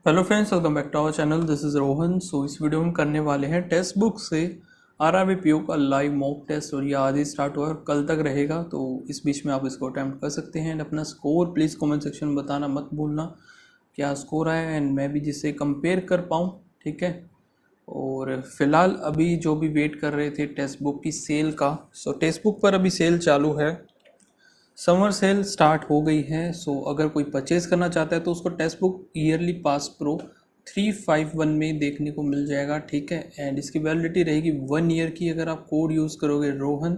Hello friends, welcome back to our channel. This is Rohan. So इस video में करने वाले हैं टेक्स्ट बुक से आरआरबी पीओ का लाइव मॉक टेस्ट। और ये आज ही स्टार्ट हुआ और कल तक रहेगा, तो इस बीच में आप इसको अटैम्प्ट कर सकते हैं। एंड अपना स्कोर प्लीज़ कमेंट सेक्शन में बताना मत भूलना क्या स्कोर आया, एंड मैं भी जिससे कंपेयर कर पाऊँ। ठीक है। और फिलहाल अभी जो भी वेट कर रहे थे टेक्स्ट बुक की सेल का, सो टेक्स्ट बुक पर अभी सेल चालू है। समर सेल स्टार्ट हो गई है। सो अगर कोई परचेज़ करना चाहता है तो उसको text book yearly pass pro 351 में देखने को मिल जाएगा। ठीक है। एंड इसकी वैलिडिटी रहेगी 1 ईयर की। अगर आप कोड यूज़ करोगे रोहन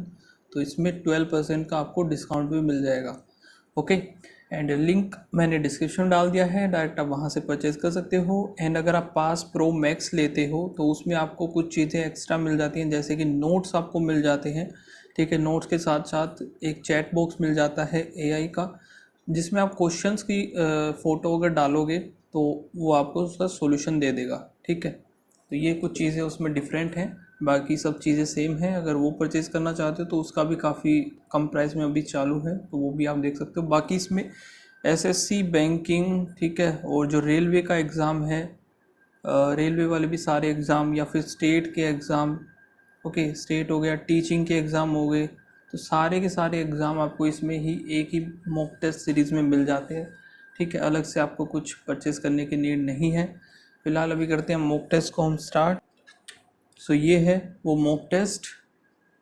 तो इसमें 12% का आपको डिस्काउंट भी मिल जाएगा। ओके। एंड लिंक मैंने डिस्क्रिप्शन डाल दिया है, डायरेक्ट आप वहाँ से परचेज़ कर सकते हो। एंड अगर आप पास प्रो मैक्स लेते हो तो उसमें आपको कुछ चीज़ें एक्स्ट्रा मिल जाती हैं, जैसे कि नोट्स आपको मिल जाते हैं। ठीक है। नोट्स के साथ साथ एक चैट बॉक्स मिल जाता है एआई का, जिसमें आप क्वेश्चंस की फ़ोटो अगर डालोगे तो वो आपको उसका सॉल्यूशन दे देगा। ठीक है। तो ये कुछ चीज़ें उसमें डिफरेंट हैं, बाकी सब चीज़ें सेम हैं। अगर वो परचेज़ करना चाहते हो तो उसका भी काफ़ी कम प्राइस में अभी चालू है, तो वो भी आप देख सकते हो। बाकी इसमें एसएससी, बैंकिंग, ठीक है, और जो रेलवे का एग्ज़ाम है, रेलवे वाले भी सारे एग्ज़ाम, या फिर स्टेट के एग्ज़ाम, ओके, स्टेट हो गया, टीचिंग के एग्ज़ाम हो गए, तो सारे के सारे एग्ज़ाम आपको इसमें ही एक ही मॉक टेस्ट सीरीज़ में मिल जाते हैं। ठीक है। अलग से आपको कुछ परचेज़ करने की नीड नहीं है। फिलहाल अभी करते हैं मॉक टेस्ट को हम स्टार्ट। सो ये है वो mock test,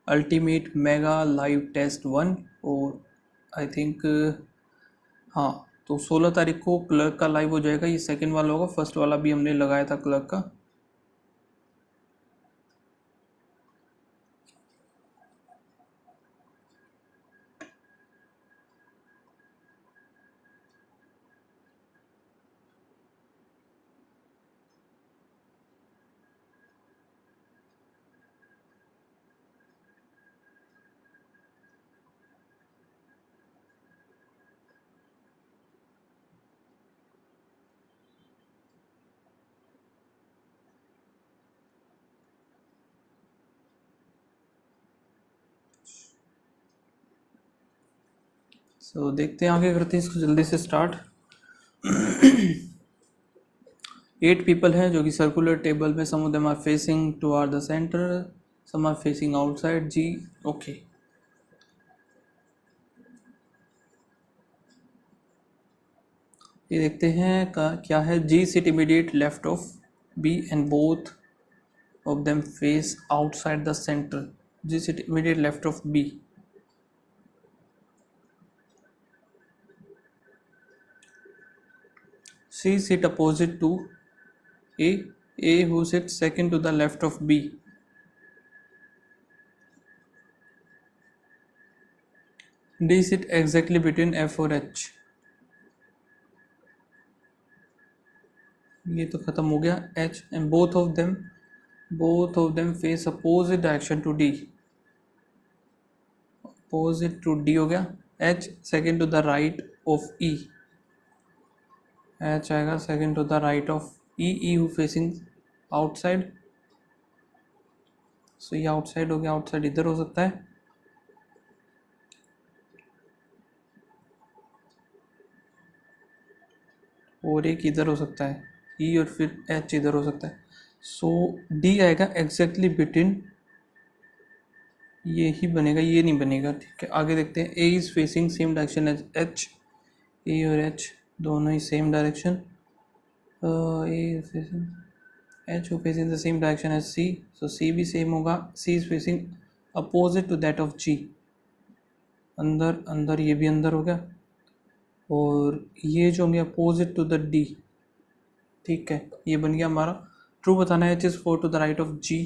ultimate mega live test 1। और आई थिंक हाँ, तो 16 तारीख को क्लर्क का लाइव हो जाएगा। ये सेकंड वाला होगा, फर्स्ट वाला भी हमने लगाया था क्लर्क का। सो देखते हैं, आगे करते हैं इसको जल्दी से स्टार्ट। 8 पीपल हैं जो कि सर्कुलर टेबल में, some of them are facing toward the centre, some are facing outside. जी, ओके। ये देखते हैं का क्या है। G sit immediate left of B and both of them face outside the centre. G sit immediate left of B. C sit opposite to A, A who sits second to the left of B. D sit exactly between F और H। ये तो खत्म हो गया। H and both of them face opposite direction to D। opposite to D हो गया। H second to the right of E। H आएगा second to the right of E। E who facing outside, so ये outside हो गया। outside इधर हो सकता है। और एक इधर हो सकता है E, और फिर H इधर हो सकता है। सो D आएगा एग्जैक्टली बिटवीन, ये ही बनेगा, ये नहीं बनेगा। ठीक है, आगे देखते हैं। A is facing same direction as H. A और एच दोनों ही same direction. A facing H who facing the same direction as C, so C भी सेम होगा। C is facing opposite to that of G. अंदर अंदर, ये भी अंदर हो गया। और ये जो होंगे अपोजिट टू द डी। ठीक है, ये बन गया हमारा। ट्रू बताना है। H is 4 to the right of G.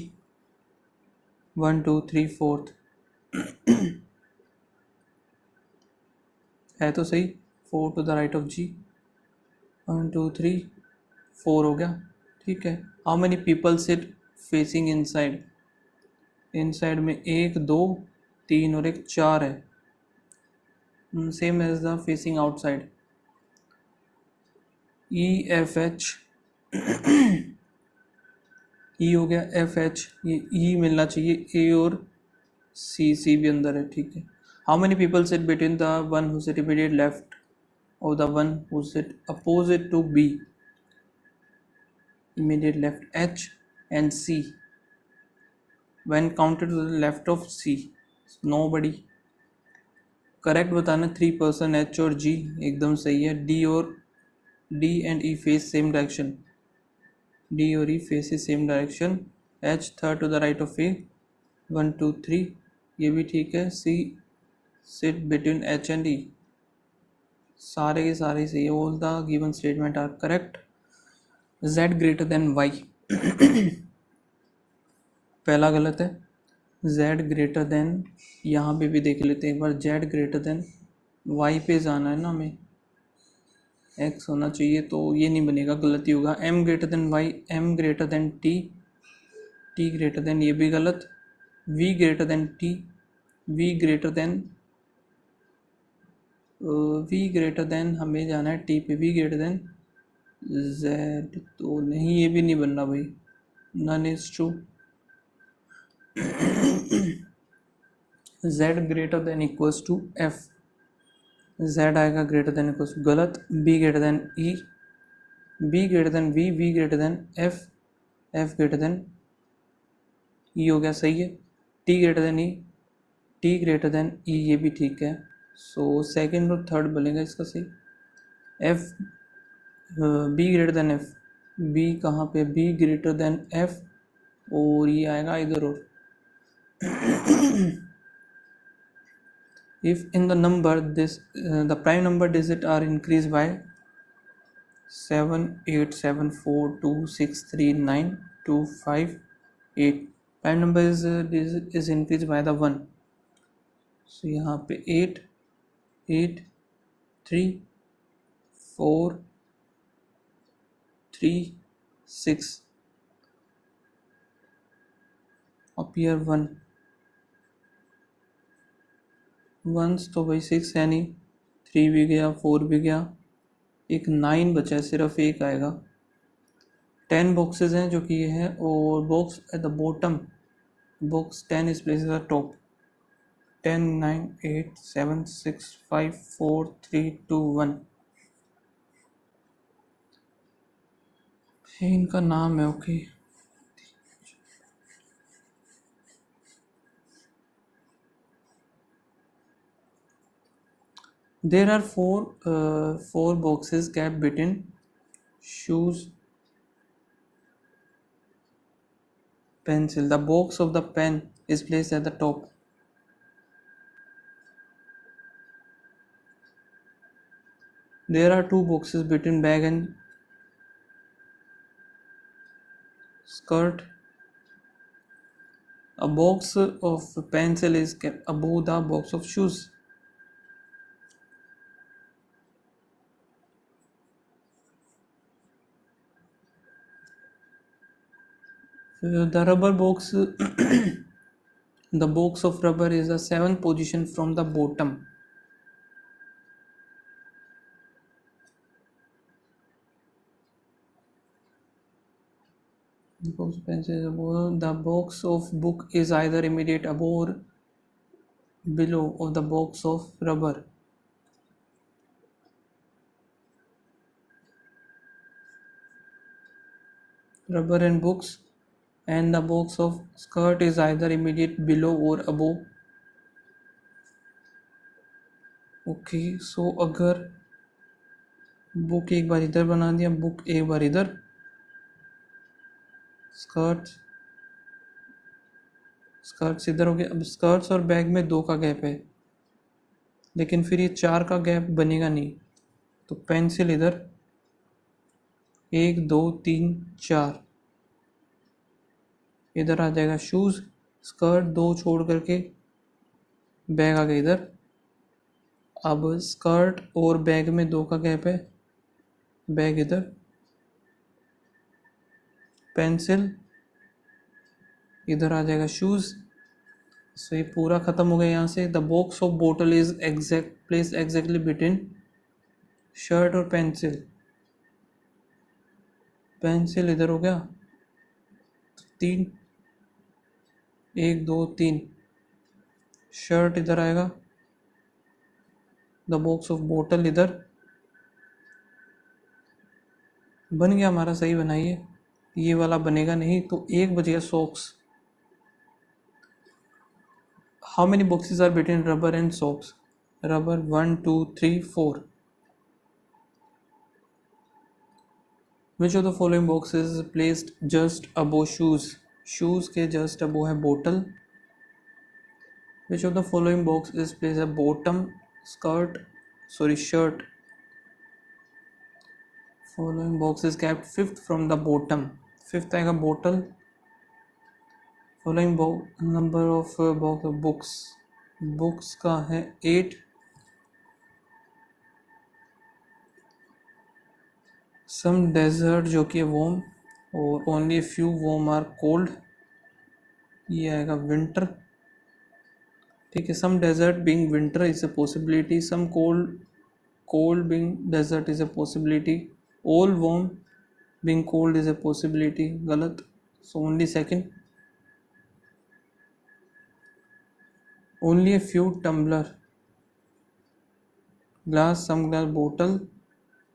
1 2 3 4 है तो सही। 4 to the right of G. 1 2 3 4 हो गया। ठीक है। How many people sit facing inside. Inside में 1 2 3 और एक 4 है, same as the facing outside. E F H, E हो गया, एफ एच, ये ई मिलना चाहिए। ए और सी, सी भी अंदर है। ठीक है। How many people sit between the one who sit immediate left और the one who sit opposite to B. immediate left, H and C. When counted to the left of C, nobody. Correct बताना 3% H और G एकदम सही है. D and E face same direction. D और E faces same direction. H third to the right of A. 1 2 3 ये भी ठीक है. C sit between H and E. सारे के सारे सही है. All the given statement are correct. Z greater than Y. पहला गलत है. Z greater than, यहाँ पे भी देख लेते हैं एक बार. Z greater than Y पे जाना है ना हमें. X होना चाहिए तो ये नहीं बनेगा, गलती होगा. M greater than Y, M greater than T, T greater than, ये भी गलत. V greater than T, V greater than V greater than हमें जाना है T पे. V greater than Z तो नहीं, ये भी नहीं बनना भाई. None is true. Z greater than equals to F. Z आएगा greater than equals to, गलत. B greater than E, B greater than V, V greater than F, F greater than E हो गया, सही है. T greater than E, T greater than E ये भी ठीक है. सो सेकेंड और थर्ड बनेगा इसका सही. F B greater than F, B कहाँ पे? B greater than F और ये आएगा इधर. और if in the number this the prime number digit are increased by 7 8 7 4 2 6 3 9 2 5 8, prime number is increased by the 1. so यहाँ पे 8 8 3 4 3 6 appear 1. वंस तो भाई 6 है नहीं. 3 भी गया, 4 भी गया, एक 9 बचा है, सिर्फ एक आएगा. 10 बॉक्सेस हैं जो कि ये है. और box at the bottom, box 10 is place at the top. 10 9 8 7 6 5 4 3 2 1. इनका नाम है. Okay there are four boxes kept between shoes, pencil. The box of the pen is placed at the top. There are two boxes between bag and skirt. A box of pencil is kept above the box of shoes. The rubber box the box of rubber is the 7th position from the bottom. The box of pencil is above. The box of book is either immediate above or below of the box of rubber. Rubber and books and the box of skirt is either immediate below or above. Okay so अगर book एक बार इधर बना दिया, book एक बार इधर, skirts इधर हो गया. अब स्कर्ट्स और बैग में 2 का गैप है, लेकिन फिर ये 4 का गैप बनेगा नहीं. तो पेंसिल इधर 1 2 3 4 इधर आ जाएगा. शूज़ स्कर्ट 2 छोड़ करके बैग आ गया इधर. अब स्कर्ट और बैग में 2 का गैप है, बैग इधर, पेंसिल इधर आ जाएगा शूज़. सो ये पूरा ख़त्म हो गया यहाँ से. The box of bottle is place exactly between shirt और पेंसिल. पेंसिल इधर हो गया 3 1 2 3. शर्ट इधर आएगा, द बॉक्स ऑफ बोतल इधर. बन गया हमारा, सही बनाइए. ये वाला बनेगा नहीं, तो एक बच गया socks. How many boxes are between rubber and socks? Rubber 1 2 3 4। Which of the following boxes is placed just above shoes? Shoes के जस्ट अबो है bottle. Which of the following box is placed है bottom shirt. Following box is kept fifth from the bottom. Fifth आएगा bottle. Following number of books. Books का है 8. Some desert जो कि warm और only a few warm are cold. ये आएगा winter. ठीक है, some desert being winter is a possibility. Some cold being desert is a possibility. All warm being cold is a possibility. गलत, so only second. Only a few tumbler. Glass, some glass bottle,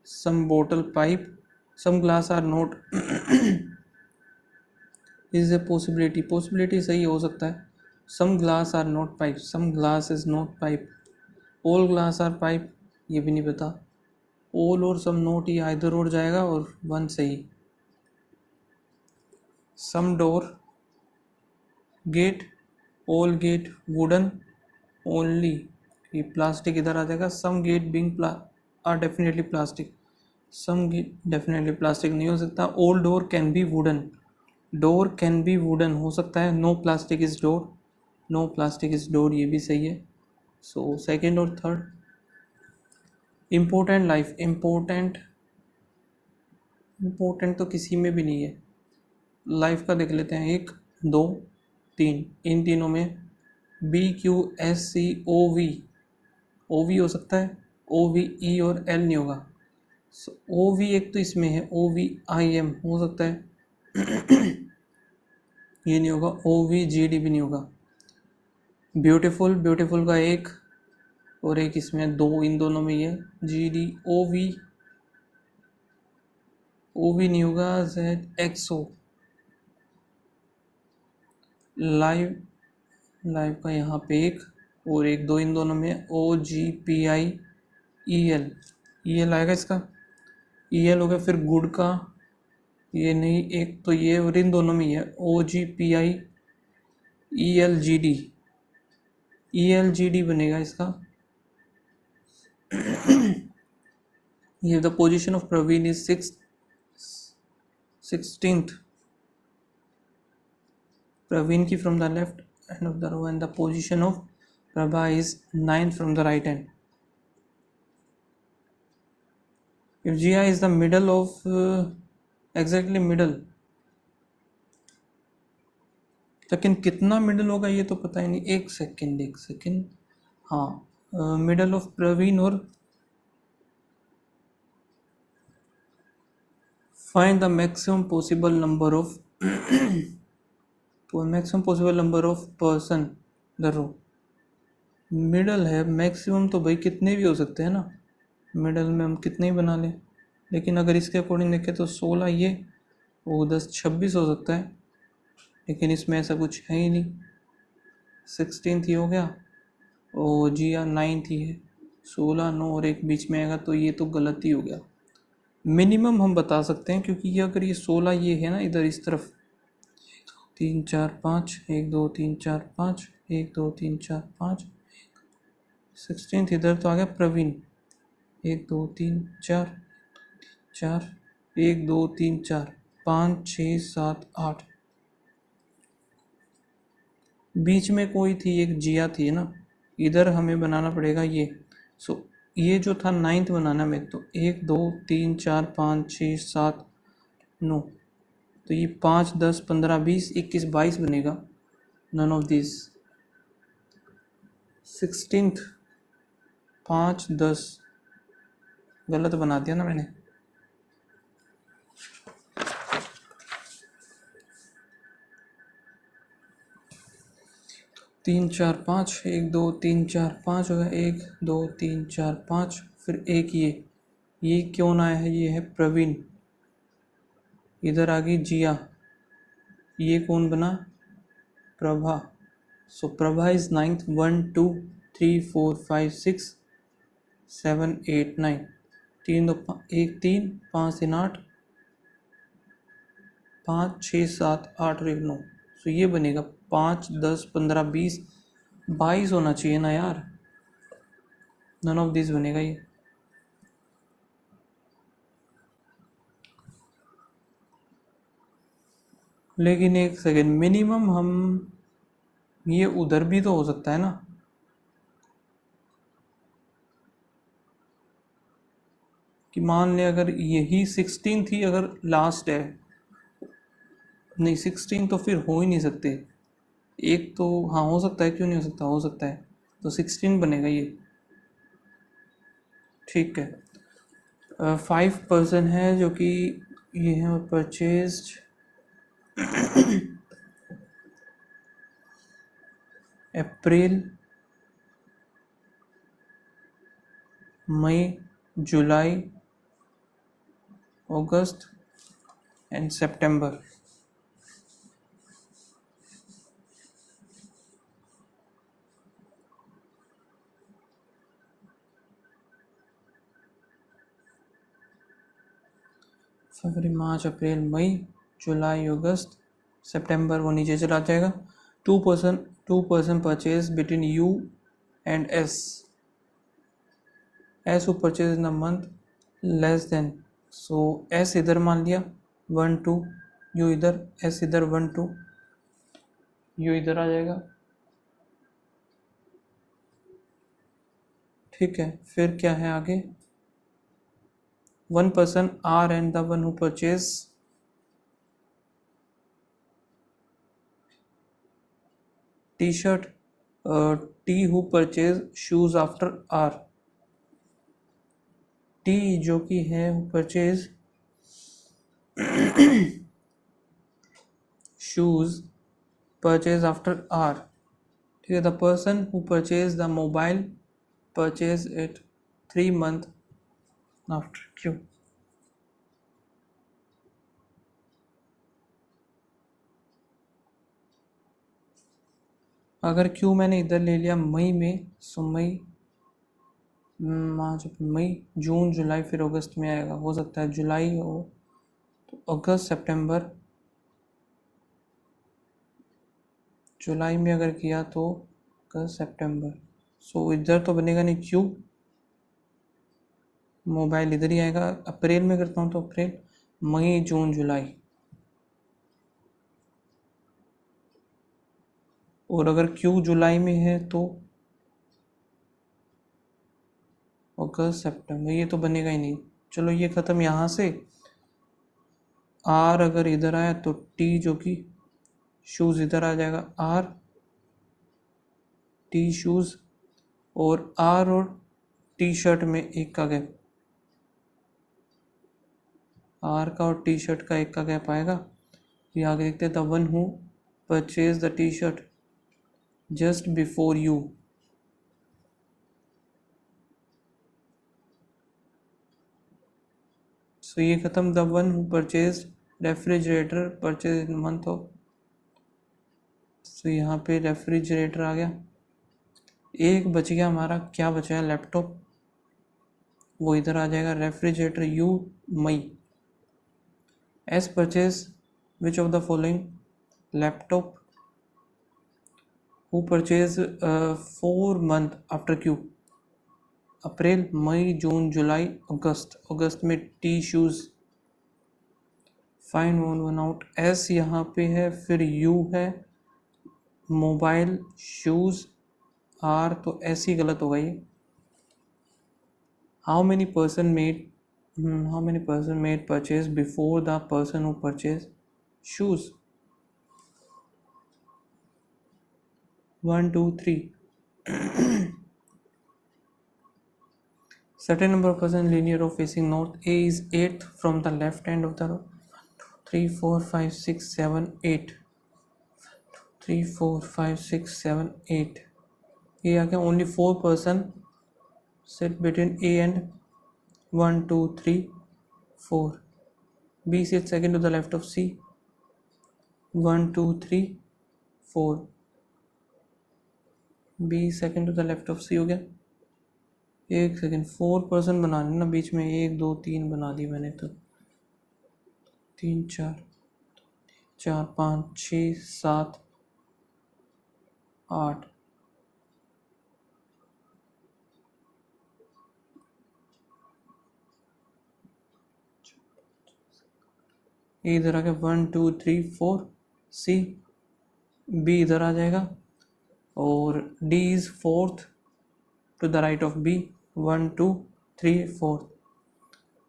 some bottle pipe, some glass are not is a possibility. Possibility सही हो सकता है. Some glass are not pipe, some glass is not pipe. All glass are pipe, ये भी नहीं पता. All और some not ये इधर और जाएगा और one सही. Some door, gate, all gate wooden, only ये प्लास्टिक इधर आ जाएगा. Some gate being are definitely plastic. Some gate definitely plastic नहीं हो सकता. All door can be wooden. Door can be wooden हो सकता है. No plastic is door. No plastic is door ये भी सही है. So second और third. Important life. Important तो किसी में भी नहीं है. लाइफ का देख लेते हैं. 1 2 3, इन तीनों में BQSCOV OV हो सकता है. OVE और L नहीं होगा. OV एक तो इसमें है. OVIM हो सकता है. ये नहीं होगा. OVGD भी नहीं होगा. ब्यूटीफुल का एक और एक इसमें 2, इन दोनों में ये GD. OV नहीं होगा. ZXO लाइव का यहाँ पे एक और एक 2, इन दोनों में OGPIEL आएगा इसका. EL हो गया. फिर गुड का ये नहीं, एक तो ये और इन दोनों में ही है. OGPIELGD बनेगा इसका. ये the position of Praveen is 16th. Praveen ki from the left end of the row and the position of Prabha is 9th from the right end. If GI is the middle of exactly middle, लेकिन कितना middle होगा ये तो पता ही नहीं. एक second. हाँ, middle of Praveen और find the maximum possible number of person the row. Middle है. मैक्सिमम तो भाई कितने भी हो सकते हैं ना. मिडल में हम कितने ही बना लें, लेकिन अगर इसके अकॉर्डिंग देखें तो 16 ये वो 10 26 हो सकता है, लेकिन इसमें ऐसा कुछ है ही नहीं. 16th ही हो गया और जी 9th ही है. 16 9 और एक बीच में आएगा तो ये तो गलत ही हो गया. मिनिमम हम बता सकते हैं क्योंकि ये अगर ये 16 ये है ना इधर इस तरफ 3 4 5 1 2 3 4 5 1 2 3 4 5. 16th इधर तो आ गया प्रवीण. 1 2 3 4 1 2 3 4 5 6 7 8. बीच में कोई थी एक जिया थी ना. इधर हमें बनाना पड़ेगा ये. सो ये जो था 9th बनाना में तो 1 2 3 4 5 6 7 9. तो ये 5 10 15 20 21 22 बनेगा. None of this. 16th 5 10 गलत बना दिया ना मैंने. तीन चार पाँच 1 2 3 4 5 हो गया. 1 2 3 4 5 फिर एक ये क्यों ना है. ये है प्रवीण. इधर आ गई जिया, ये कौन बना, प्रभा। सो प्रभा इज नाइन्थ, 1 2 3 4 5 6 7 8 9, 3 2 1 3 5 3 8 5 6 7 8 और 1 9। सो ये बनेगा 5 10 15 20 22 होना चाहिए ना यार, नन ऑफ दिस बनेगा ये। लेकिन एक सेकेंड, मिनिमम हम, ये उधर भी तो हो सकता है ना, कि मान ले अगर यही 16 थी, अगर लास्ट है, नहीं 16 तो फिर हो ही नहीं सकते। एक तो हाँ हो सकता है, क्यों नहीं हो सकता, हो सकता है, तो 16 बनेगा ये। ठीक है, 5% है जो कि ये है purchased April May July August and सितंबर। फरवरी मार्च अप्रैल मई जुलाई अगस्त सितंबर, वो नीचे चला जाएगा। 2% purchase between you and S, S who purchase in the month less than, so S इधर मान लिया 1 2, यू इधर, एस इधर 1 2, यू इधर आ जाएगा। ठीक है, फिर क्या है आगे, 1% R and the one who purchase T shirt, T who purchase shoes after R, T जो कि है purchase shoes purchase after R. ठीक है, the person who purchase the mobile purchase it 3 month after Q. अगर Q मैंने इधर ले लिया मई में, सो मई मार्च मई जून जुलाई फिर अगस्त में आएगा, हो सकता है जुलाई हो तो अगस्त सितंबर, जुलाई में अगर किया तो अगस्त सितंबर। सो इधर तो बनेगा नहीं क्यू, मोबाइल इधर ही आएगा। अप्रैल में करता हूँ तो अप्रैल मई जून जुलाई, और अगर क्यू जुलाई में है तो अगस्त सितंबर, ये तो बनेगा ही नहीं। चलो ये ख़त्म यहाँ से। आर अगर इधर आया तो टी जो कि शूज़ इधर आ जाएगा, आर टी शूज़, और आर और टी शर्ट में एक का गैप, आर का और टी शर्ट का एक का गैप आएगा। ये आगे देखते हैं, the one who purchase the T shirt just before you, so ये खत्म। The one who purchase refrigerator purchase in month of, so यहाँ पे रेफ्रिजरेटर आ गया। एक बच गया हमारा, क्या बचा है, लैपटॉप, वो इधर आ जाएगा। Refrigerator U May, S purchase which of the following, laptop who purchase 4 month after Q, April May June July August, अगस्त में T shoes, fine one out. S यहाँ पे है, फिर यू है, मोबाइल शूज़, आर तो एस ही गलत होगा ये। How many person made purchase before the person who purchase shoes, 1 2 3। Certain number of person linear row facing north, A is 8th from the left end of the row, 3 4 5 6 7 8, 3 4 5 6 7 8। ये आ गया, only 4 person sit between A and 1 2 3 4, B sits second to the left of C. 1 2 3 4. B second to the left of C हो गया. एक second, 4 person बनाने ना बीच में, 1 2 3 बना दी मैंने तो. 3 4 4 5 6 7 8. इधर आ गया 1 2 3 4 C. B इधर आ जाएगा और D is fourth to the right of B. 1 2 3 4.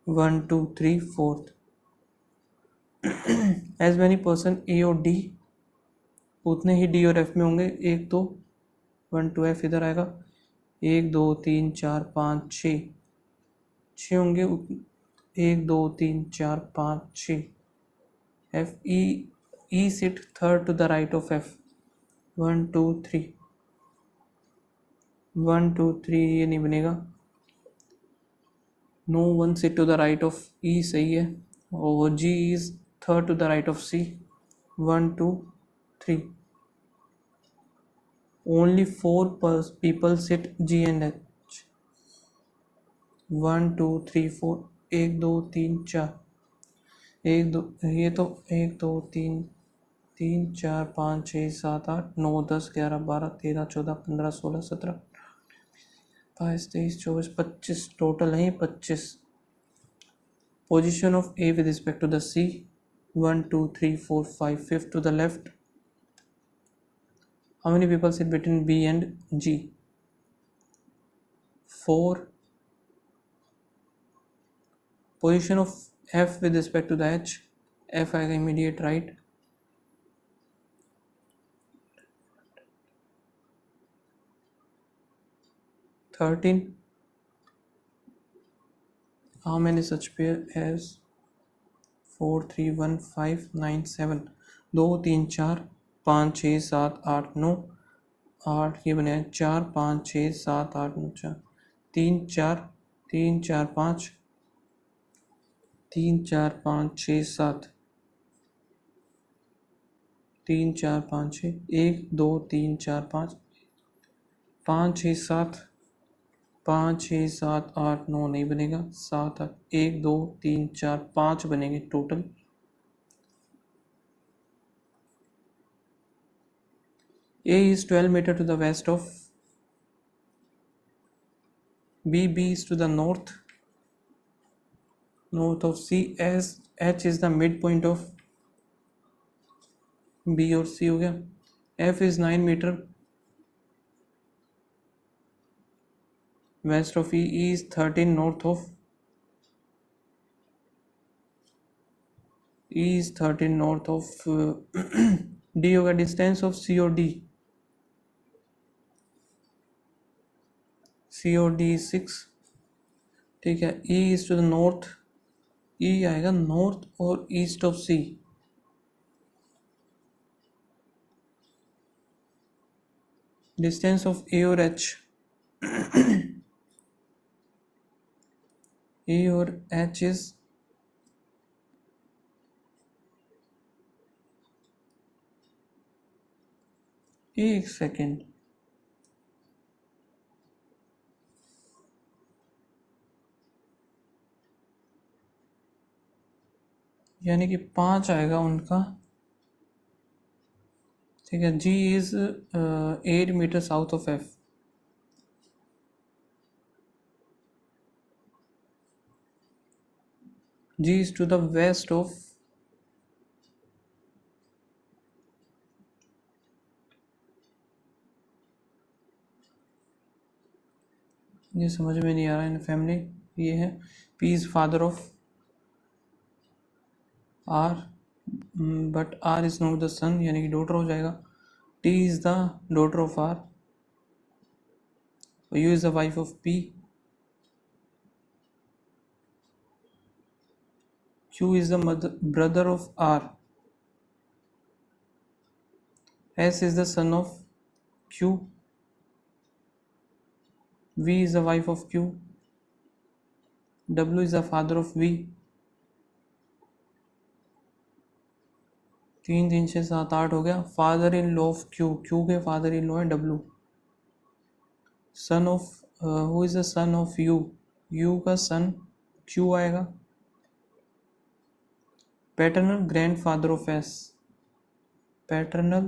1 2 3 4. As many person A और D, उतने ही D और F में होंगे. 1 2 1 2 F इधर आएगा. 1 2 3 4 5 6 6 होंगे. 1 2 3 4 5 6. F E sit third to the right of F. 1 2 3. 1 2 3 ये नहीं बनेगा. No one sit to the right of E सही है. और G is third to the right of C. 1 2 3. Only 4 people sit G and H. 1 2 3 4. 1 2 3 4. 1 2 ये तो 1 2 3 3 4 5 6 7 8 9 10 11 12 13 14 15 16 17 22 23 24 25 total है 25. Position of A with respect to the C. 1 2 3 4 5. Fifth to the left. How many people sit between B and G? 4. Position of F with respect to the H. F आएगा immediate right. 13. How many such pair as 4 3 1 5 9 7. 2 3 4 5 6 7 8 9. 8 ये बने 4 5 6 7 8 9 4. 3 4 3 4 5 3 4 5 6 7. 3 4 5 6 1 2 3 4 5 5 6 7 5 6 7 8 9 नहीं बनेगा. 7 8 1 2 3 4 5 बनेंगे total. A is 12 meter to the west of B. B is to the north of C, as H is the midpoint of B और C हो गया. F is 9 meter west of E. E is 13 north of E is 13 north of D होगा. Distance of C और D. C और D 6. ठीक है. E is to the north. E आएगा north और east of C. Distance of A और H. A और H is एक सेकेंड. यानी कि 5 आएगा उनका. ठीक है. G is 8 metre south of F. G is to the west of ये समझ में नहीं आ रहा इन फैमिली. ये है P is father of R, but R is not the son, यानी कि डॉटर हो जाएगा. T is the daughter of R. U is the wife of P. Q is the brother of R. S is the son of Q. V is the wife of Q. W is the father of V. 3 3 6 7 8 हो गया। Father in law of Q, Q के father in law है W. Son of who is the son of U, U का son Q आएगा। Paternal grand father of S, paternal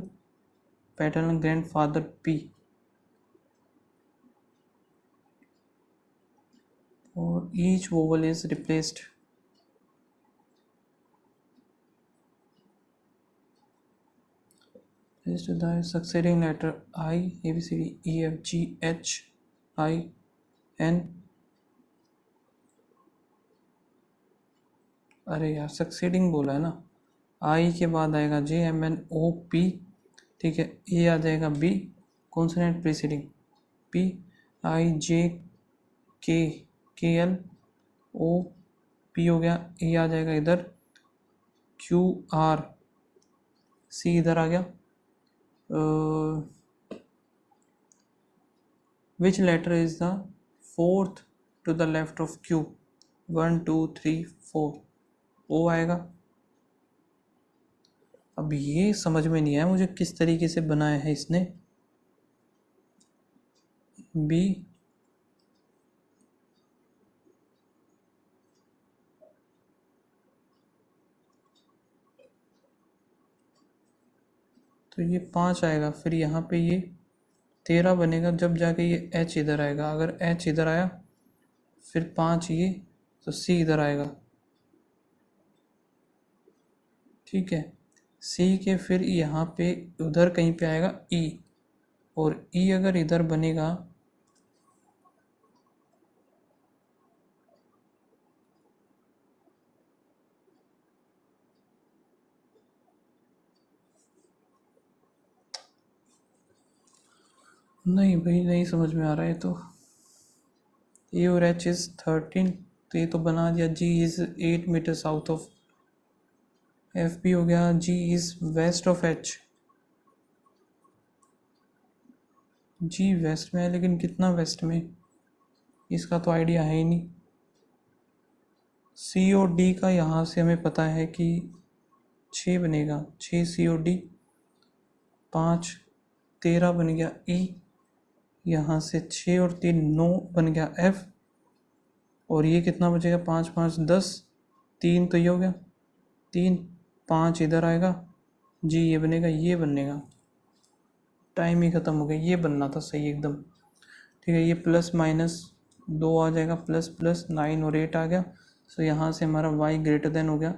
paternal grand father P. और each vowel is replaced. to the succeeding letter I, A B C D E F G H I N। अरे यार succeeding बोला है ना। आई के बाद आएगा जे, एम एन ओ पी, ठीक है। ए आ जाएगा बी, कॉन्सोनेंट प्रीसीडिंग पी, आई जे के के एल ओ पी हो गया। ए आ जाएगा इधर, क्यू आर सी इधर आ गया। Which letter is the fourth to the left of Q, 1 2 3 4, O आएगा। अब ये समझ में नहीं आया मुझे किस तरीके से बनाया है इसने। बी, तो ये 5 आएगा, फिर यहाँ पे ये 13 बनेगा जब जाके ये एच इधर आएगा। अगर एच इधर आया फिर 5 ये, तो सी इधर आएगा, ठीक है। सी के फिर यहाँ पे उधर कहीं पे आएगा ई, और ई अगर इधर बनेगा नहीं भाई, नहीं समझ में आ रहा है तो। ए और एच इज 13, तो ये तो बना दिया। G is 8 metre south of F भी हो गया। G is west of H, G west में है लेकिन कितना वेस्ट में, इसका तो आइडिया है ही नहीं। सी और डी का यहाँ से हमें पता है कि 6 बनेगा, 6 सी और डी, 5 13 बन गया ई, यहाँ से 6 और 3 9 बन गया एफ, और ये कितना बचेगा, 5 5 10, 3 तो ये हो गया, 3 5 इधर आएगा, जी ये बनेगा, ये बनेगा। टाइम ही ख़त्म हो गया, ये बनना था सही एकदम, ठीक है। ये प्लस माइनस 2 आ जाएगा, प्लस प्लस 9 और 8 आ गया। सो यहाँ से हमारा y ग्रेटर देन हो गया।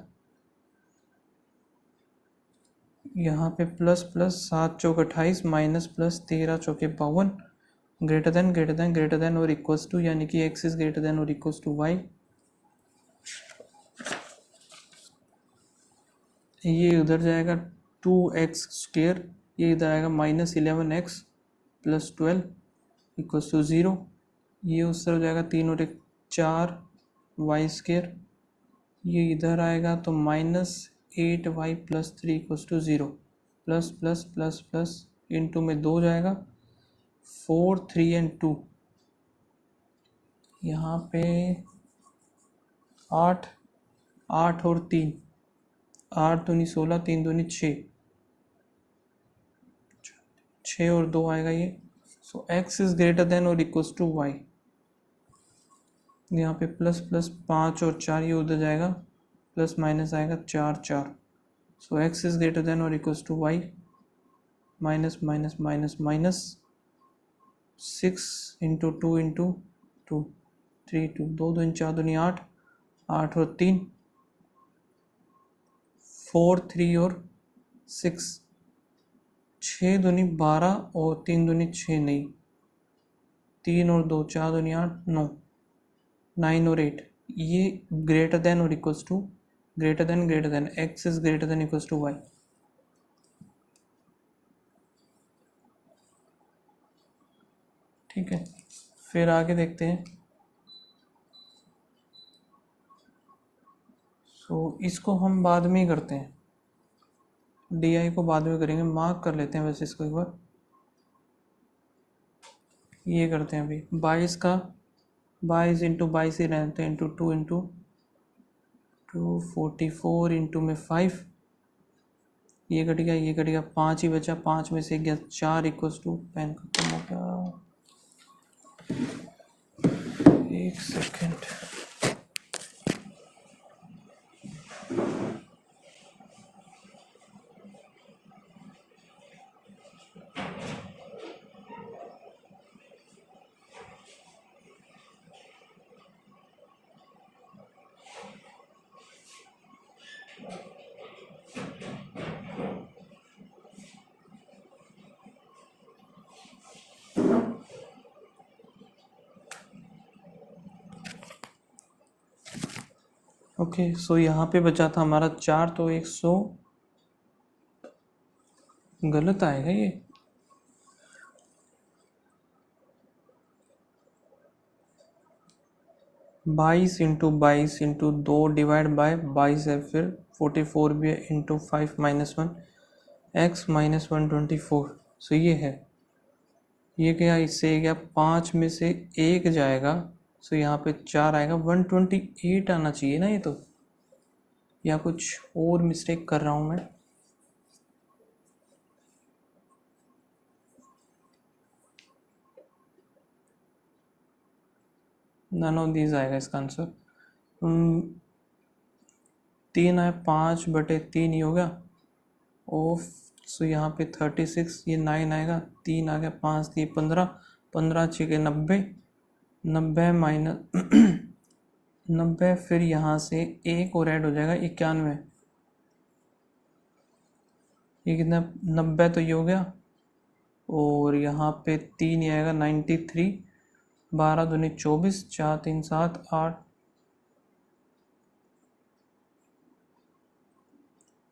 यहाँ पे प्लस प्लस 7 चौक 28 माइनस प्लस 13 चौके 52, ग्रेटर देन और इक्वल्स टू, यानी कि x इज ग्रेटर देन और इक्वल्स टू y। ये उधर जाएगा 2x², ये इधर आएगा -11x प्लस 12 इक्वल्स टू 0। ये उस तरफ जाएगा 3 और 1 4y², ये इधर आएगा तो -8y plus 3 equals to 0, plus plus plus plus into में 2 जाएगा, 4 3 एंड 2, यहाँ पे 8 8 और 3, 8 दूनी 16, 3 दूनी 6, 6 और 2 आएगा ये। सो x इज ग्रेटर देन और इक्वल्स टू y। यहाँ पे प्लस प्लस 5 और 4, ये उधर जाएगा, प्लस माइनस आएगा 4 4। So x is greater than और equals to y, minus minus minus minus 6 into 2 into 2 3 2 2 2 4 दूनी 8, 8 और 3 4 3 और 6, 6 दूनी 12 और 3 दूनी 6 नहीं, 3 और 2 4 दूनी 8 9, 9 और 8, ये ग्रेटर देन और equals to, greater than x is greater than equals to y। ठीक है, फिर आगे देखते हैं। इसको हम बाद में ही करते हैं, डी को बाद में करेंगे, मार्क कर लेते हैं वैसे इसको एक बार। ये करते हैं अभी 22 का 22 इंटू 22 ही रहते हैं, इंटू 2 इंटू 2 44 इंटू में 5, ये कट गया, ये कट गया, 5 ही बचा, 5 में से गया 4 इक्वल्स टू, पेन खत्म हो गया। एक सेकेंड। ओके, सो यहाँ पे बचा था हमारा 4, तो 100 गलत आएगा ये। बाईस इंटू 2 डिवाइड बाय 22 है, फिर 44 भी है, इंटू 5 माइनस 1 एक्स माइनस 124। सो ये है, ये क्या, इससे क्या 5 में से 1 जाएगा, सो यहाँ पे 4 आएगा, 128 आना चाहिए ना ये तो, या कुछ और मिस्टेक कर रहा हूँ मैं। नन ऑफ दीज आएगा इसका आंसर। 3 आया, 5/3 ही हो गया ऑफ, सो यहाँ पे 36, ये 9 आएगा, 3 आ गया, 5 3 15, 15 6 90, 90 माइनस 90, फिर यहाँ से एक और ऐड हो जाएगा 91, ये कितना, 90 तो ये हो गया, और यहाँ पे 3 ही आएगा, 93, 12 दूनी 24, 4 3 7 8,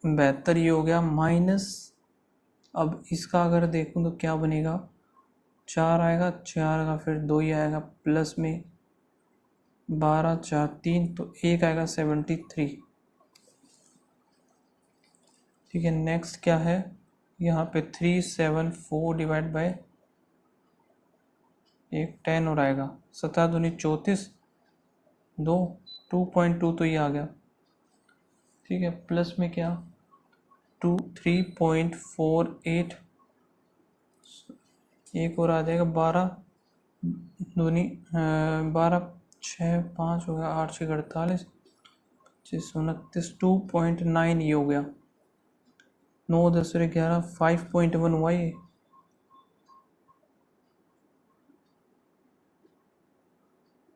72 ये हो गया माइनस। अब इसका अगर देखूँ तो क्या बनेगा, 4 आएगा, 4 का फिर 2 ही आएगा, प्लस में 12 4 3, तो 1 आएगा 73। ठीक है, नेक्स्ट क्या है, यहाँ पे 374 डिवाइड बाय एक 10 और आएगा, 17 दूनी 34, 2 2.2 तो ये आ गया। ठीक है, प्लस में क्या 3.48, एक और आ जाएगा 12 दूनी 12 6 5 हो गया, 8 6 48, 25 29, 2.9 ये हो गया, 9 10 और 11, 5.1 हुआ ये।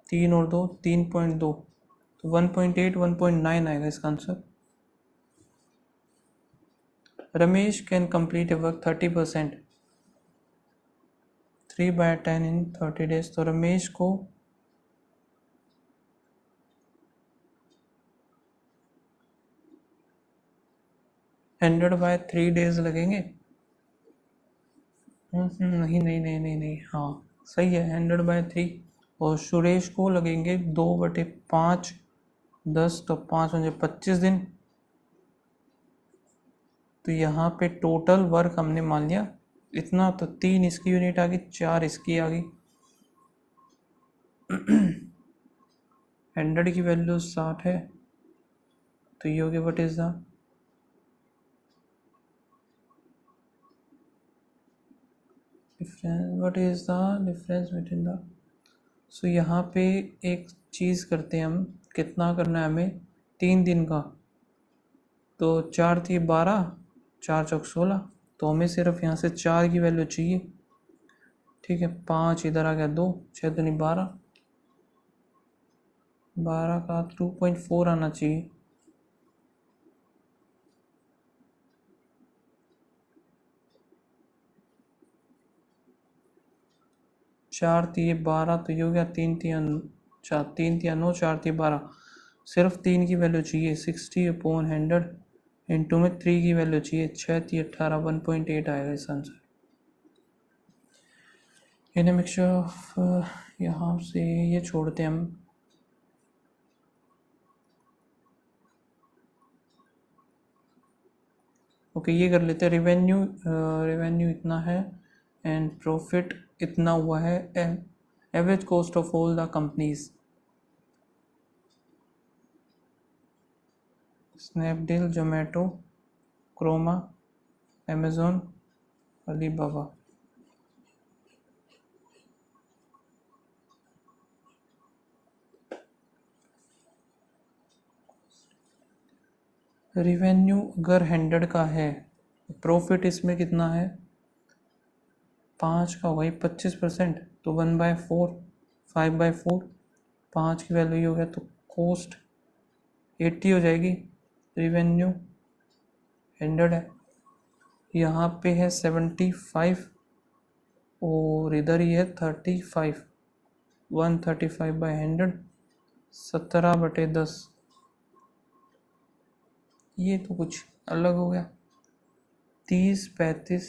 तीन और 2 3.2, तो 1.8 1.9 आएगा इसका answer. Ramesh can complete A work 30%, 3/10 in 30 days, तो रमेश को 100/3 डेज लगेंगे। नहीं नहीं नहीं नहीं नहीं, हाँ सही है, 100/3, और सुरेश को लगेंगे 2/5, 10, तो 5 मुझे 25 दिन। तो यहाँ पे टोटल वर्क हमने मान लिया इतना, तो 3 इसकी यूनिट आ गई, 4 इसकी आ गई। 100 की वैल्यू 60 है, तो ये हो गया what is the difference, what is the difference between the. So यहाँ पे एक चीज़ करते हैं हम, कितना करना है हमें, 3 दिन का, तो 4 थी 12, 4 चौक 16, तो हमें सिर्फ यहाँ से 4 की वैल्यू चाहिए। ठीक है, 5 इधर आ गया, 2 6 दूनी 12, 12 का 2.4 आना चाहिए। चार थी 12, तो ये हो गया 3 3 4 3 3 9, 4 थी 12, सिर्फ 3 की वैल्यू चाहिए, 60/100 इंटू में 3 की वैल्यू चाहिए, 6 थी 18, 1.8 आएगा इस answer. In a mixture of, यहाँ से ये छोड़ते हैं हम। ओके, ये कर लेते हैं, रिवेन्यू रिवेन्यू इतना है एंड प्रॉफिट इतना हुआ है, average cost of all the companies, Snapdeal, Zomato, Croma, Amazon, Alibaba. Revenue अगर 100 का है, प्रॉफिट इसमें कितना है, 5 का होगा, 25%, तो 1/4, 5/4, 5 की वैल्यू ये हो गया, तो कॉस्ट 80 हो जाएगी। रिवेन्यू 100 है, यहाँ पे है 75 और इधर ही है 35, 135/100, 17/10। ये तो कुछ अलग हो गया, 30, 35।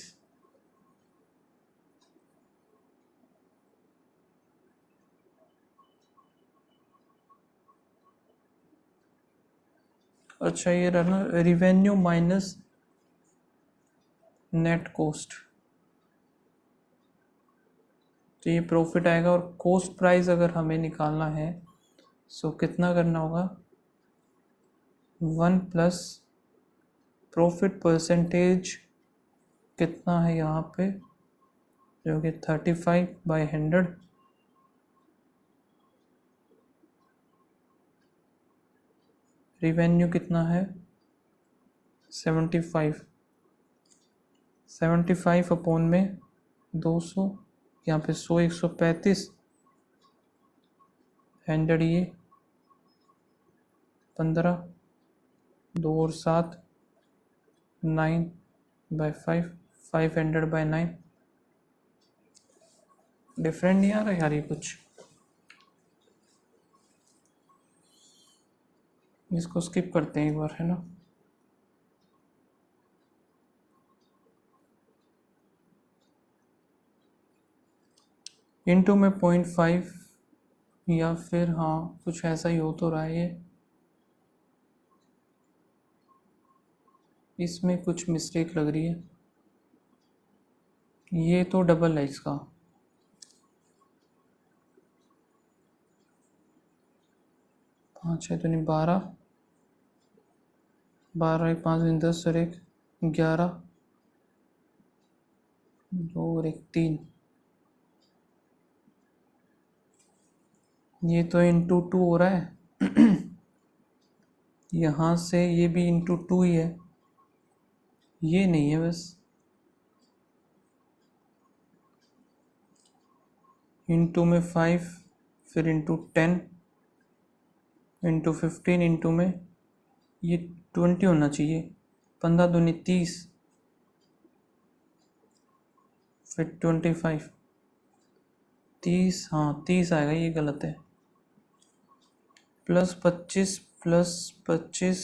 अच्छा ये रहा ना, रिवेन्यू माइनस नेट कॉस्ट, तो ये प्रॉफिट आएगा। और कॉस्ट प्राइस अगर हमें निकालना है, सो कितना करना होगा, 1 प्लस प्रॉफिट परसेंटेज कितना है यहाँ पे, जो कि 35/100, रिवेन्यू कितना है 75, 75 अपॉन में 200, यहाँ पे 100, 135, 100 ये 15, 2 और 7, 9/5, 500/9। डिफरेंट नहीं आ रहा यार ये कुछ, इसको स्किप करते हैं एक बार, है ना। इनटू में 0.5 या फिर हाँ कुछ ऐसा ही हो तो रहा है ये, इसमें कुछ मिस्टेक लग रही है, ये तो डबल है इसका, 5 है तो नहीं, 12, 12 1 5 दिन 10 और 1 11, 2 और 1 3, ये तो इंटू 2 हो रहा है यहाँ से ये भी इंटू 2 ही है, ये नहीं है बस, इंटू में 5, फिर इंटू 10, इंटू 15, इंटू में ये 20 होना चाहिए, 15 दूनी 30, फिर 25, 30, हाँ 30 आएगा, ये गलत है, +25, +25,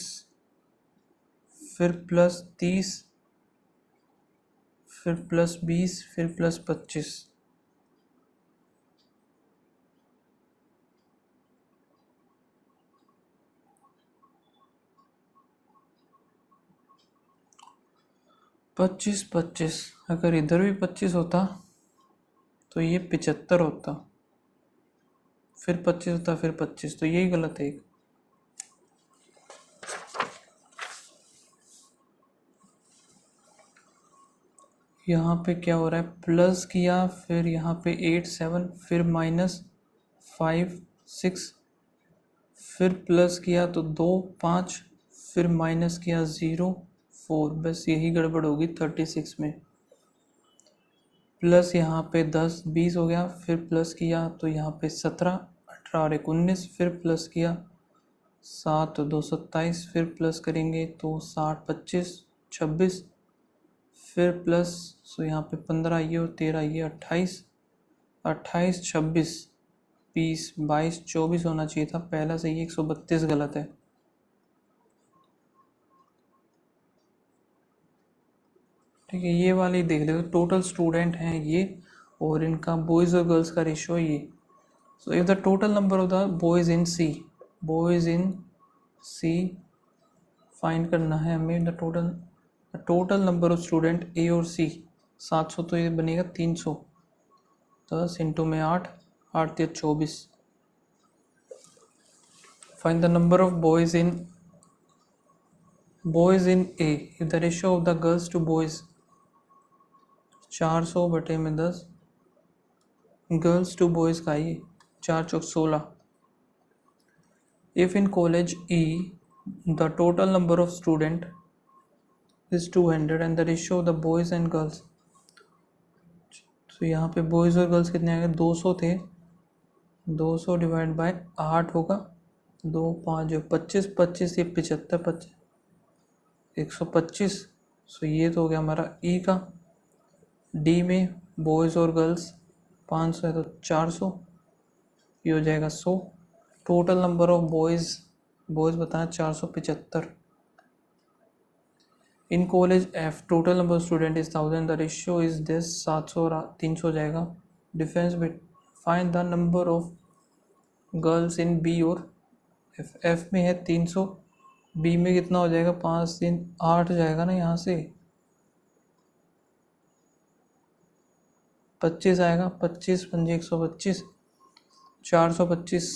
फिर +30, फिर +20, फिर +25, पच्चीस 25, अगर इधर भी 25 होता तो ये 75 होता, फिर 25 होता, फिर 25, तो यही गलत है एक। यहाँ पे क्या हो रहा है, प्लस किया, फिर यहाँ पे 8 7, फिर -5 6, फिर प्लस किया तो 2 5, फिर माइनस किया 0 4, बस यही गड़बड़ होगी 36 में। प्लस यहाँ पे 10 20 हो गया, फिर प्लस किया तो यहाँ पे 17 18 और 19, फिर प्लस किया 7 तो 2 27, फिर प्लस करेंगे तो 60 25 26, फिर प्लस, सो यहाँ पे 15 ये और 13 ये 28, 28 26 20 22 24 होना चाहिए था पहला से, ये 132 गलत है। ठीक है, ये वाली देख लेते, टोटल स्टूडेंट हैं ये, और इनका बॉयज़ और गर्ल्स का रेशियो ये। So if the total number of the boys in C, boys in C find करना है हमें, the total number of student A और सी, 700 तो ये बनेगा 300, 10 इंटू में 8, 8 या 24। Find the number of boys in A, if the ratio of the girls to boys 400 बटे में 10, गर्ल्स टू बॉयज़ का ये 4 चौक 16। If in college E the total number of student is 200 and the ratio of the boys and girls, तो यहाँ पे boys और girls कितने आ गए, 200 थे, 200 डिवाइड बाय 8 होगा, 2 5 जो 25, 25 ये 75, 25 125। सो ये तो हो गया हमारा ई का। डी में बॉयज़ और गर्ल्स 500 है तो 400, ये हो जाएगा 100। टोटल नंबर ऑफ बॉयज़ बताया 475। In college F total number of student is 1000, the ratio is this, 700 और 300 हो जाएगा। Difference bit find the number of girls in B और एफ में है 300, बी में कितना हो जाएगा, 5 3 8 हो जाएगा ना, यहाँ से 25 आएगा, 25 पंजे 125, 425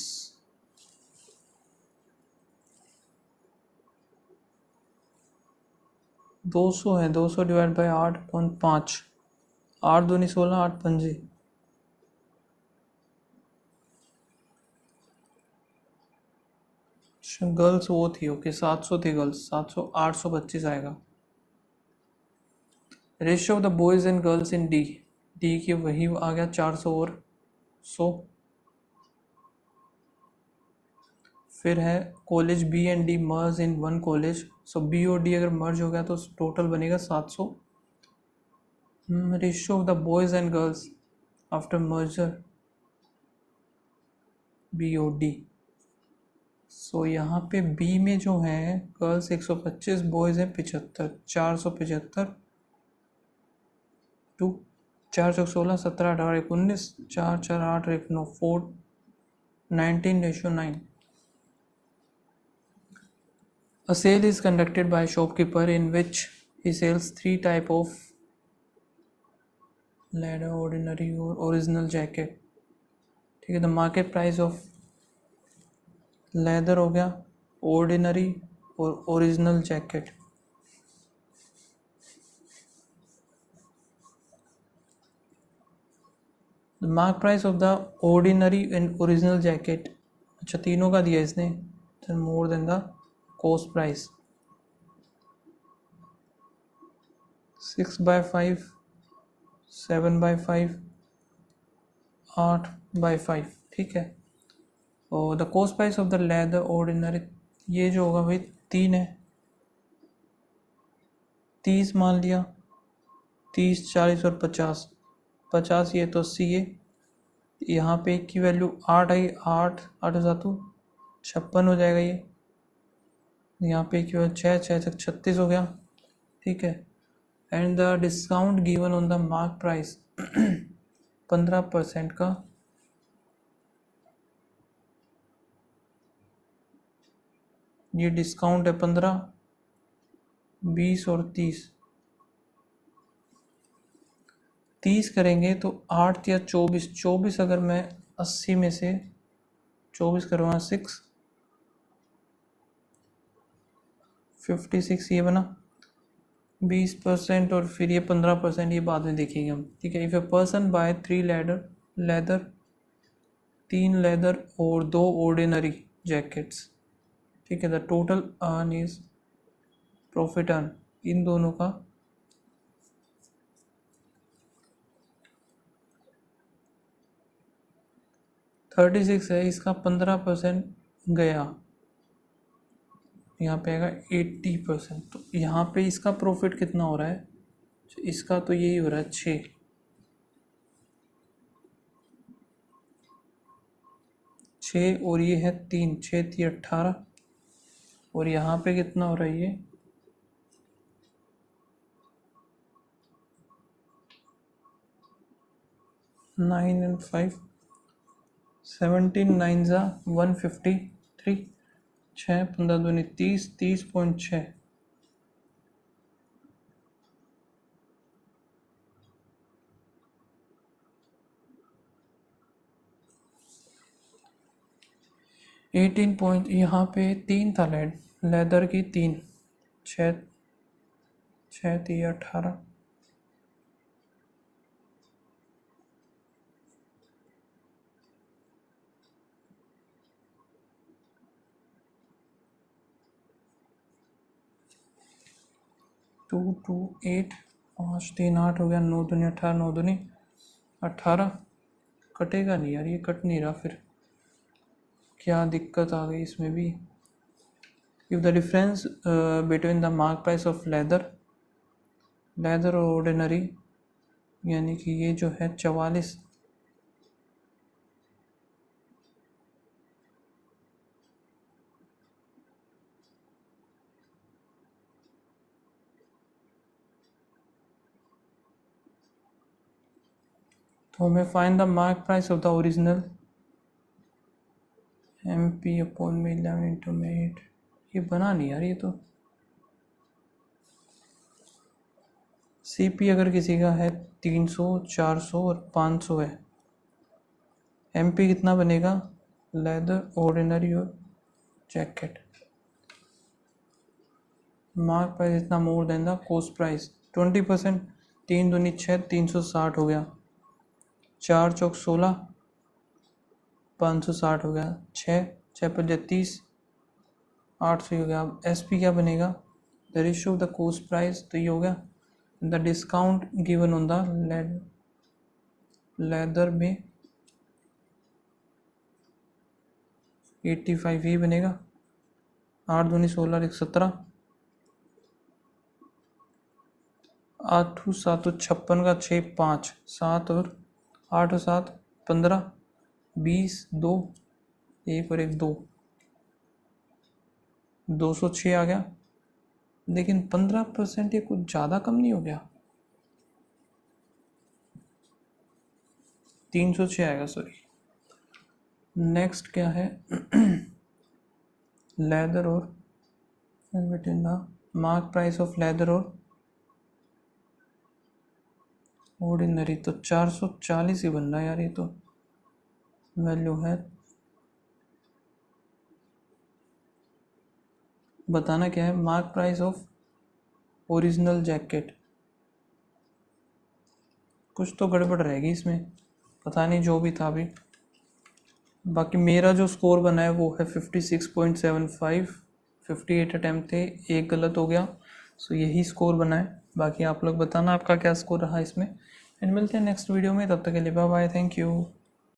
200 है, 200 डिवाइड बाई 8.5, 8 दूनी 16, 8 पंजे, गर्ल्स वो थी, ओके 700 थी गर्ल्स, 700 825 आएगा। Ratio of the boys and girls in D, D की वही आ गया 400 और 100। फिर है college B and D merge in one college, so B और डी अगर मर्ज हो गया तो टोटल बनेगा 700। Ratio of the boys and girls after merger B और डी, सो यहाँ पे बी में जो है गर्ल्स 125, बॉयज़ है 75, 475 to 4 Chowk 16, 17 18 19, 4 4 8 1 9 4 19:9। A sale is conducted by a shopkeeper in which he sells 3 type of leather, ordinary or original jacket। ठीक है, the market price of leather हो गया, ऑर्डिनरी और original jacket. The mark price of the ordinary and original jacket, अच्छा तीनों का दिया इसने, more than the cost price. 6/5, 7/5, 8/5, ठीक है। और the cost price of the leather ordinary, ये जो होगा भाई 3 है, 30 मान लिया, 30 40 और 50, 50 ये तो 80 है, यहाँ पे की वैल्यू 8 आई, 8 8 तो 56 हो जाएगा ये, यहाँ पे की वैल्यू 6 6 तक 36 हो गया, ठीक है। And the discount given on the mark price 15% का, ये डिस्काउंट है 15, 20 और 30, 30 करेंगे तो 8 या 24, 24 अगर मैं 80 में से 24 करवा 6, 56 ये बना, 20% और फिर ये 15%, ये बाद में देखेंगे हम, ठीक है। If a person by 3 leather 3 leather और 2 ऑर्डिनरी जैकेट्स, ठीक है, the total earn is profit earn in दोनों का 36 है, इसका 15% गया, यहाँ पे आएगा 80%, तो यहाँ पे इसका प्रॉफिट कितना हो रहा है, इसका तो यही हो रहा है 6 और ये है 3, 6 थी 18, और यहाँ पे कितना हो रहा है, ये 9 and 5, 17 9 जा 153, 6 15 दूनी 30, 30.6, एटीन पॉइंट, यहाँ पे 3 था लेदर की 3, 6 6 थी 18, 228, 5 3 8 हो गया, 9 दूनी 18, 9 दूनी 18। कटेगा नहीं यार, ये कट नहीं रहा, फिर क्या दिक्कत आ गई इसमें भी। If the difference between the mark price of leather और ऑर्डिनरी, यानी कि ये जो है 44, तो हमें find the mark price of the original MP upon में 11 इंटू में 8। ये बना नहीं यार, ये तो CP अगर किसी का है 300, 400 और 500 है, MP कितना बनेगा, लेदर, ऑर्डिनरी और जैकेट। मार्क प्राइस इतना more than the cost price 20%। 3 दूनी 6, 360 हो गया, 4 चौक 16, 560 हो गया, 6 5 30, 800 हो गया। अब SP क्या बनेगा, the ratio of the cost price, तो ये हो गया the discount given on the leather में 85 ही बनेगा। 8 दूनी 16 और 17, 8 7 56 का 6 5 7 और 8 और 7 15, 20 2 1 और 1 2, 206 आ गया। लेकिन 15% ये कुछ ज़्यादा कम नहीं हो गया, 306 आएगा, सॉरी। नेक्स्ट क्या है, लेदर और between the mark price of leather और ऑर्डिनरी, तो 440 ही बन रहा है यार, ये तो वैल्यू है। बताना क्या है, mark price of original jacket. कुछ तो गड़बड़ रहेगी इसमें, पता नहीं, जो भी था अभी। बाकी मेरा जो स्कोर बना है वो है 56.75, 58 अटैम्प्ट थे, एक गलत हो गया, सो यही स्कोर बना है। बाकी आप लोग बताना आपका क्या स्कोर रहा इसमें, एंड मिलते हैं नेक्स्ट वीडियो में, तब तक के लिए बाय बाय, थैंक यू।